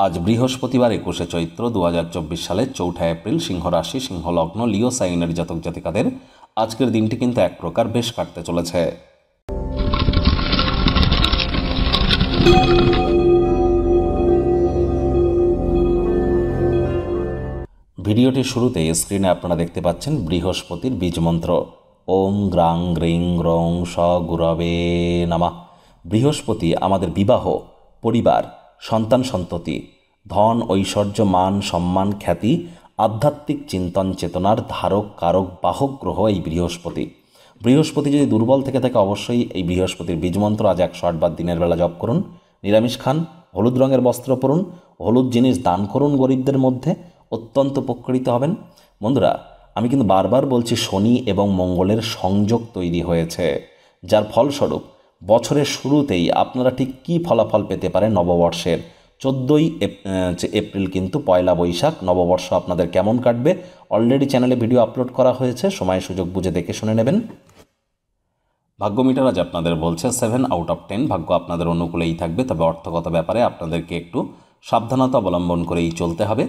আজ বৃহস্পতিবার 21শে চৈত্র 2024 সালের 4 এপ্রিল, সিংহ রাশি, সিংহ লগ্ন, লিও সাইনের জাতক জাতিকাদের আজকের দিনটি কিন্তু এক প্রকার বেশ কাটতে চলেছে। ভিডিওটির শুরুতে স্ক্রিনে আপনারা দেখতে পাচ্ছেন বৃহস্পতির বীজমন্ত্র ওম গ্রাং গ্রিং গ্রং স গুরবে নমঃ। বৃহস্পতি আমাদের বিবাহ, পরিবার, সন্তান সন্ততি, ধন, ঐশ্বর্য, মান, সম্মান, খ্যাতি, আধ্যাত্মিক চিন্তন চেতনার ধারক, কারক, বাহক গ্রহ এই বৃহস্পতি। বৃহস্পতি যদি দুর্বল থেকে থাকে অবশ্যই এই বৃহস্পতির বীজমন্ত্র আজ 108 বার দিনের বেলা জপ করুন, নিরামিষ খান, হলুদ রঙের বস্ত্র পরুন, হলুদ জিনিস দান করুন গরিবদের মধ্যে, অত্যন্ত উপকৃত হবেন। বন্ধুরা, আমি কিন্তু বারবার বলছি শনি এবং মঙ্গলের সংযোগ তৈরি হয়েছে, যার ফলস্বরূপ বছরের শুরুতেই আপনারা ঠিক কী ফলাফল পেতে পারেন। নববর্ষের 14ই এপ্রিল কিন্তু পয়লা বৈশাখ, নববর্ষ আপনাদের কেমন কাটবে অলরেডি চ্যানেলে ভিডিও আপলোড করা হয়েছে, সময় সুযোগ বুঝে দেখে শুনে নেবেন। ভাগ্য মিটার আজ আপনাদের বলছে 7 আউট অফ 10, ভাগ্য আপনাদের অনুকূলেই থাকবে, তবে অর্থগত ব্যাপারে আপনাদেরকে একটু সাবধানতা অবলম্বন করেই চলতে হবে।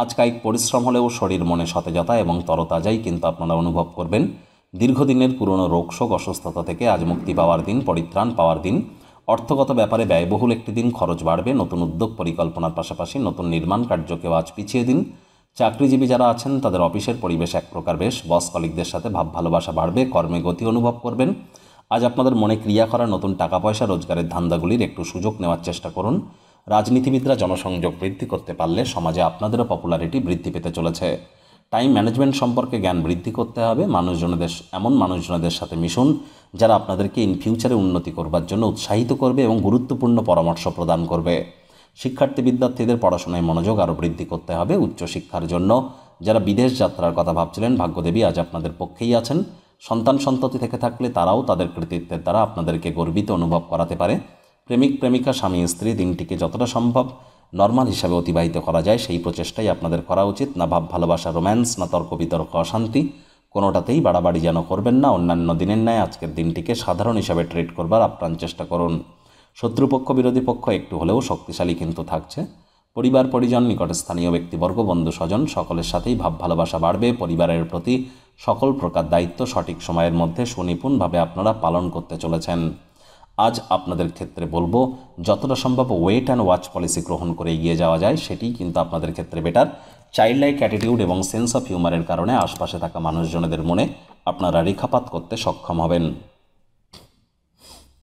আজ কায়িক পরিশ্রম হলেও শরীর মনে সতেজতা এবং তরতাজাই কিন্তু আপনারা অনুভব করবেন। দীর্ঘদিনের পুরনো রোগশোক, অসুস্থতা থেকে আজ মুক্তি পাওয়ার দিন, পরিত্রাণ পাওয়ার দিন। অর্থগত ব্যাপারে ব্যয়বহুল একটি দিন, খরচ বাড়বে। নতুন উদ্যোগ পরিকল্পনার পাশাপাশি নতুন নির্মাণ কার্যকেও আজ পিছিয়ে দিন। চাকরিজীবী যারা আছেন তাদের অফিসের পরিবেশ এক প্রকার বেশ, বস কলিগদের সাথে ভাব ভালোবাসা বাড়বে, কর্মে গতি অনুভব করবেন। আজ আপনাদের মনে ক্রিয়া করা নতুন টাকা পয়সা রোজগারের ধান্দাগুলির একটু সুযোগ নেওয়ার চেষ্টা করুন। রাজনীতিবিদরা জনসংযোগ বৃদ্ধি করতে পারলে সমাজে আপনাদেরও পপুলারিটি বৃদ্ধি পেতে চলেছে। টাইম ম্যানেজমেন্ট সম্পর্কে জ্ঞান বৃদ্ধি করতে হবে। এমন মানুষজনদের সাথে মিশুন যারা আপনাদেরকে ইন ফিউচারে উন্নতি করবার জন্য উৎসাহিত করবে এবং গুরুত্বপূর্ণ পরামর্শ প্রদান করবে। শিক্ষার্থী বিদ্যার্থীদের পড়াশোনায় মনোযোগ আরও বৃদ্ধি করতে হবে। উচ্চশিক্ষার জন্য যারা বিদেশ যাত্রার কথা ভাবছিলেন, ভাগ্যদেবী আজ আপনাদের পক্ষেই আছেন। সন্তান সন্ততি থেকে থাকলে তারাও তাদের কৃতিত্বের দ্বারা আপনাদেরকে গর্বিত অনুভব করাতে পারে। প্রেমিক প্রেমিকা, স্বামী স্ত্রী দিনটিকে যতটা সম্ভব নর্মাল হিসাবে অতিবাহিত করা যায় সেই প্রচেষ্টাই আপনাদের করা উচিত। না ভাব ভালোবাসা, রোম্যান্স, না তর্ক বিতর্ক, অশান্তি, কোনোটাতেই বাড়াবাড়ি যেন করবেন না। অন্যান্য দিনের ন্যায় আজকের দিনটিকে সাধারণ হিসাবে ট্রিট করবার আপ্রাণ চেষ্টা করুন। শত্রুপক্ষ বিরোধী পক্ষ একটু হলেও শক্তিশালী কিন্তু থাকছে। পরিবার পরিজন, নিকটে স্থানীয় ব্যক্তিবর্গ, বন্ধু স্বজন সকলের সাথেই ভাব ভালোবাসা বাড়বে। পরিবারের প্রতি সকল প্রকার দায়িত্ব সঠিক সময়ের মধ্যে সুনিপুণভাবে আপনারা পালন করতে চলেছেন। আজ আপনাদের ক্ষেত্রে বলবো যতটা সম্ভব ওয়েট অ্যান্ড ওয়াচ পলিসি গ্রহণ করে এগিয়ে যাওয়া যায় সেটি কিন্তু আপনাদের ক্ষেত্রে বেটার। চাইল্ড লাইক অ্যাটিটিউড এবং সেন্স অফ হিউমারের কারণে আশপাশে থাকা মানুষজনদের মনে আপনারা রেখাপাত করতে সক্ষম হবেন।